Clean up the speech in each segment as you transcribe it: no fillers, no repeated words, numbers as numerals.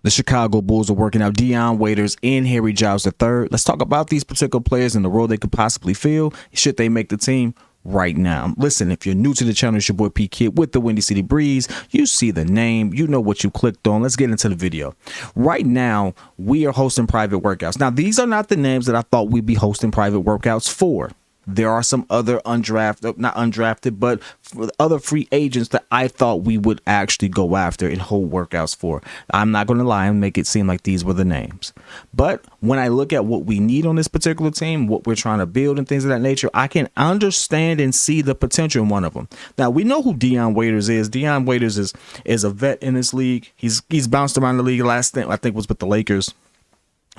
The Chicago Bulls are working out Dion Waiters and Harry Giles III. Let's talk about these particular players and the role they could possibly fill should they make the team right now. Listen, if you're new to the channel, it's your boy P.kidd with the Windy City Breeze. You see the name, you know what you clicked on. Let's get into the video. Right now, we are hosting private workouts. Now, these are not the names that I thought we'd be hosting private workouts for. There are some other not undrafted, but other free agents that I thought we would actually go after and hold workouts for. I'm not going to lie and make it seem like these were the names. But when I look at what we need on this particular team, what we're trying to build and things of that nature, I can understand and see the potential in one of them. Now, we know who Dion Waiters is. Dion Waiters is a vet in this league. He's bounced around the league. Last thing I think was with the Lakers.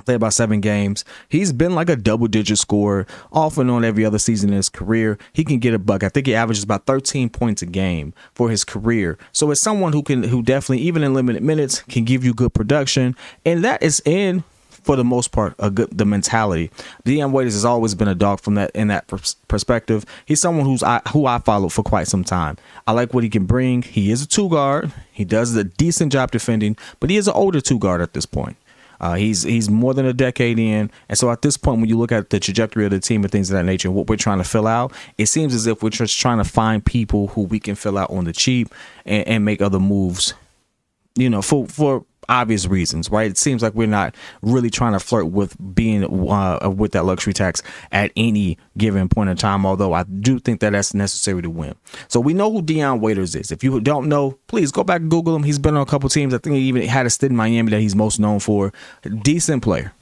Played about 7 games. He's been like a double-digit scorer off and on every other season in his career. He can get a buck. I think he averages about 13 points a game for his career. So it's someone who definitely, even in limited minutes, can give you good production. And that is for the most part, the mentality. Dion Waiters has always been a dog from that perspective. He's someone who I followed for quite some time. I like what he can bring. He is a 2-guard. He does a decent job defending, but he is an older 2-guard at this point. He's more than a decade in, and so at this point, when you look at the trajectory of the team and things of that nature, and what we're trying to fill out, it seems as if we're just trying to find people who we can fill out on the cheap and make other moves, you know, for obvious reasons, right? It seems like we're not really trying to flirt with being with that luxury tax at any given point in time, although I do think that that's necessary to win. So we know who Dion Waiters is. If you don't know, please go back and Google him. He's been on a couple teams. I think he even had a stint in Miami that he's most known for. Decent player.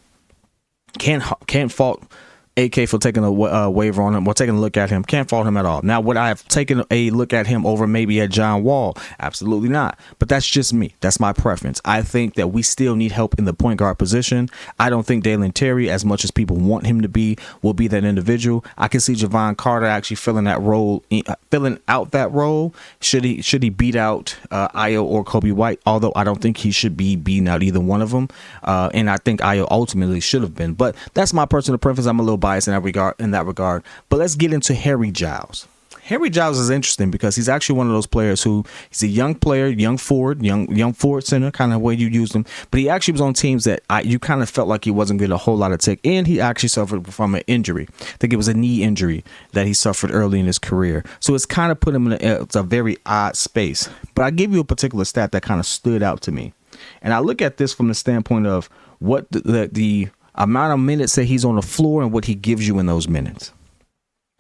Can't fault AK for taking a waiver on him or taking a look at him. Can't fault him at all. Now, would I have taken a look at him over maybe at John Wall? Absolutely not. But that's just me. That's my preference. I think that we still need help in the point guard position. I don't think Dalen Terry, as much as people want him to be, will be that individual. I can see Javon Carter actually filling out that role. Should he beat out Ayo or Kobe White? Although I don't think he should be beating out either one of them. And I think Ayo ultimately should have been. But that's my personal preference. I'm a little biased in that regard. But let's get into Harry Giles. Harry Giles is interesting because he's actually one of those players he's a young player, young forward center, kind of way you use him. But he actually was on teams that you kind of felt like he wasn't getting a whole lot of tick. And he actually suffered from an injury. I think it was a knee injury that he suffered early in his career. So it's kind of put him in a very odd space. But I give you a particular stat that kind of stood out to me. And I look at this from the standpoint of what the amount of minutes that he's on the floor and what he gives you in those minutes.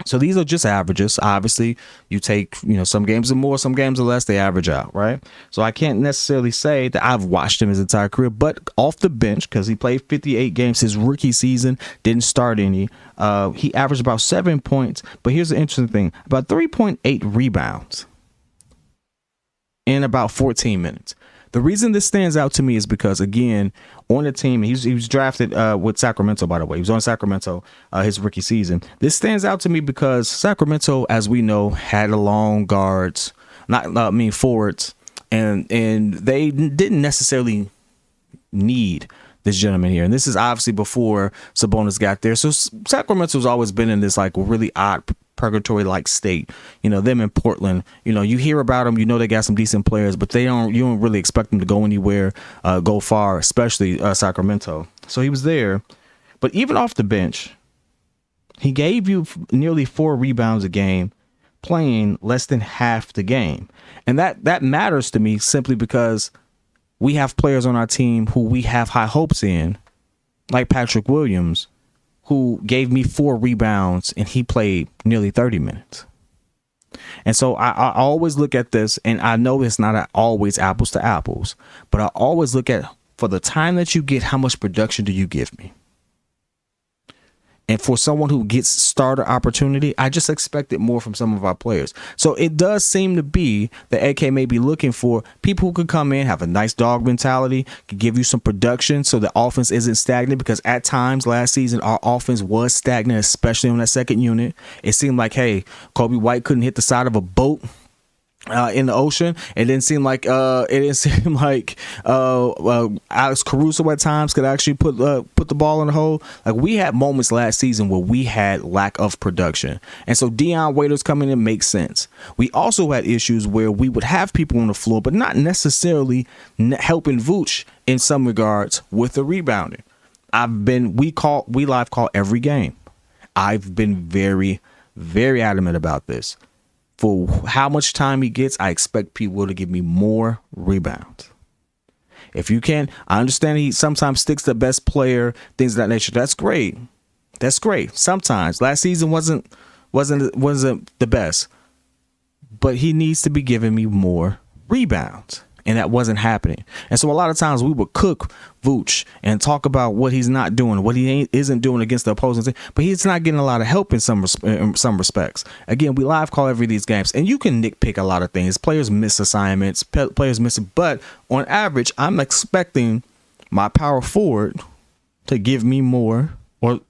So these are just averages. Obviously, you take, some games are more, some games are less, they average out, right? So I can't necessarily say that I've watched him his entire career, but off the bench, because he played 58 games his rookie season, didn't start any. He averaged about 7 points, but here's the interesting thing, about 3.8 rebounds in about 14 minutes. The reason this stands out to me is because, again, on the team, he was drafted with Sacramento, by the way. He was on Sacramento his rookie season. This stands out to me because Sacramento, as we know, had long guards, forwards, and they didn't necessarily need this gentleman here. And this is obviously before Sabonis got there. So Sacramento's always been in this really odd purgatory-like state. Them in Portland, you hear about them, they got some decent players, but you don't really expect them to go anywhere, go far, especially Sacramento. So he was there, but even off the bench, he gave you nearly 4 rebounds a game, playing less than half the game. And that matters to me simply because we have players on our team who we have high hopes in, like Patrick Williams, who gave me 4 rebounds and he played nearly 30 minutes. And so I always look at this, and I know it's not always apples to apples, but I always look at, for the time that you get, how much production do you give me? And for someone who gets starter opportunity, I just expected more from some of our players. So it does seem to be that AK may be looking for people who could come in, have a nice dog mentality, can give you some production so the offense isn't stagnant, because at times last season our offense was stagnant, especially on that second unit. It seemed like, hey, Kobe White couldn't hit the side of a boat in the ocean. It didn't seem like Alex Caruso at times could actually put the ball in the hole. Like, we had moments last season where we had lack of production, and so Dion Waiters coming in makes sense. We also had issues where we would have people on the floor, but not necessarily helping Vooch in some regards with the rebounding. We live call every game. I've been very, very adamant about this. For how much time he gets, I expect people to give me more rebounds. If you can, I understand he sometimes sticks the best player, things of that nature. That's great. That's great. Sometimes last season wasn't the best, but he needs to be giving me more rebounds. And that wasn't happening. And so a lot of times we would cook Vooch and talk about what he's not doing, what he isn't doing against the opposing team, but he's not getting a lot of help in some respects. Again, we live call every these games, and you can nitpick a lot of things. Players miss assignments, players miss it, but on average, I'm expecting my power forward to give me more. Or,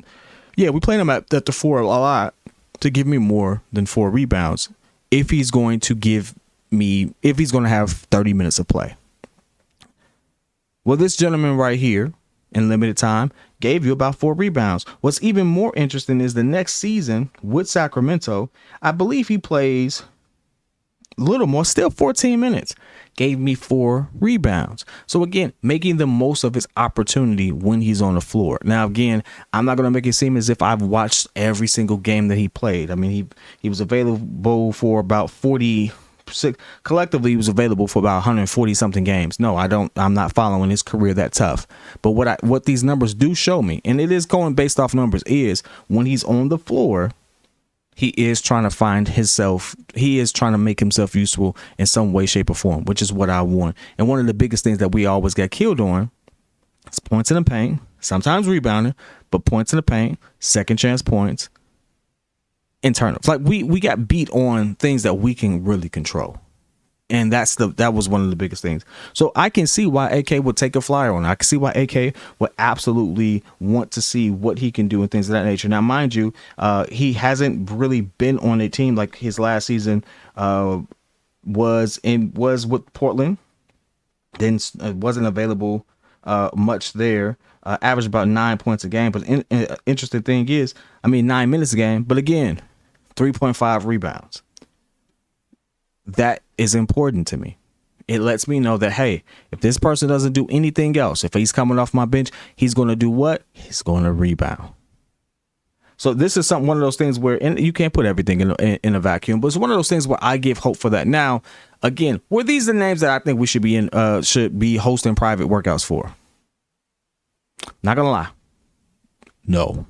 yeah, we play him at the 4 a lot, to give me more than 4 rebounds if he's going to have 30 minutes of play. Well, this gentleman right here in limited time gave you about 4 rebounds. What's even more interesting is the next season with Sacramento, I believe he plays a little more, still 14 minutes, gave me 4 rebounds. So again, making the most of his opportunity when he's on the floor. Now, again, I'm not going to make it seem as if I've watched every single game that he played. I mean, he was available for about 40. Collectively, he was available for about 140 something games. No, I'm not following his career that tough. But what these numbers do show me, and it is going based off numbers, is when he's on the floor, he is trying to find himself. He is trying to make himself useful in some way, shape, or form, which is what I want. And one of the biggest things that we always get killed on is points in the paint, sometimes rebounding, but points in the paint, second chance points, internal. Like we got beat on things that we can really control. And that was one of the biggest things. So I can see why AK would take a flyer on it. I can see why AK would absolutely want to see what he can do and things of that nature. Now, mind you, he hasn't really been on a team like his last season was with Portland. Then wasn't available much there. Averaged about 9 points a game. But interesting thing is, 9 minutes a game. But again, 3.5 rebounds. That is important to me. It lets me know that, hey, if this person doesn't do anything else, if he's coming off my bench, he's going to do what? He's going to rebound. So this is one of those things where, and you can't put everything in a vacuum, but it's one of those things where I give hope for that. Now, again, were these the names that I think we should be hosting private workouts for? Not gonna lie, no.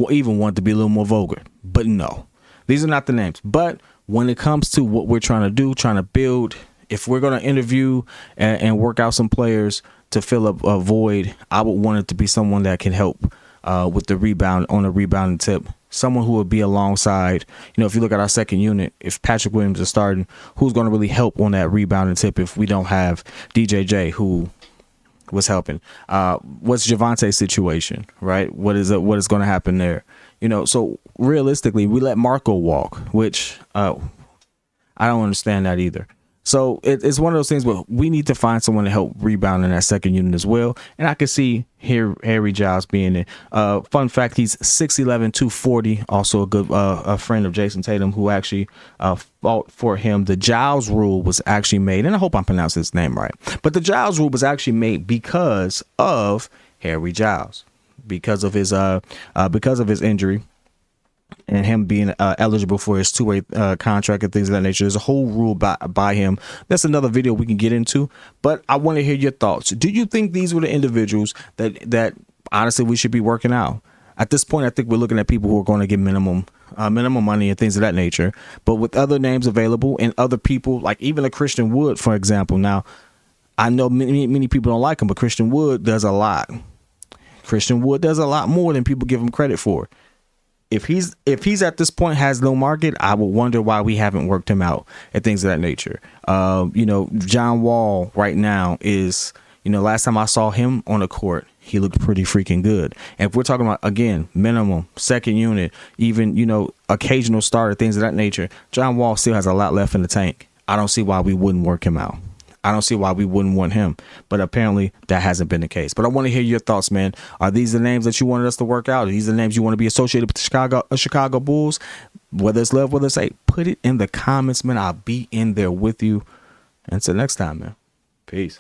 Even want to be a little more vulgar, but no, these are not the names. But when it comes to what we're trying to do, trying to build, if we're going to interview and work out some players to fill up a void, I would want it to be someone that can help with the rebound on a rebounding tip. Someone who would be alongside, if you look at our second unit, if Patrick Williams is starting, who's going to really help on that rebounding tip if we don't have DJJ who was helping? What's Javonte's situation, right? What is going to happen there? So realistically, we let Marco walk, which I don't understand that either. So it's one of those things where we need to find someone to help rebound in that second unit as well. And I can see Harry Giles being it. Fun fact, he's 6'11", 240, also a friend of Jason Tatum, who actually fought for him. The Giles rule was actually made, and I hope I'm pronouncing his name right, but the Giles rule was actually made because of Harry Giles, because of his injury and him being eligible for his two-way contract and things of that nature. There's a whole rule by him. That's another video we can get into, but I want to hear your thoughts. Do you think these were the individuals that honestly we should be working out? At this point, I think we're looking at people who are going to get minimum money and things of that nature. But with other names available and other people, like even a Christian Wood, for example. Now, I know many people don't like him, but Christian Wood does a lot. Christian Wood does a lot more than people give him credit for. If he's at this point has no market, I would wonder why we haven't worked him out and things of that nature. John Wall right now is, last time I saw him on the court, he looked pretty freaking good. And if we're talking about, again, minimum, second unit, even, you know, occasional starter, things of that nature, John Wall still has a lot left in the tank. I don't see why we wouldn't work him out. I don't see why we wouldn't want him. But apparently that hasn't been the case. But I want to hear your thoughts, man. Are these the names that you wanted us to work out? Are these the names you want to be associated with the Chicago Bulls? Whether it's love, whether it's hate, put it in the comments, man. I'll be in there with you. Until next time, man. Peace.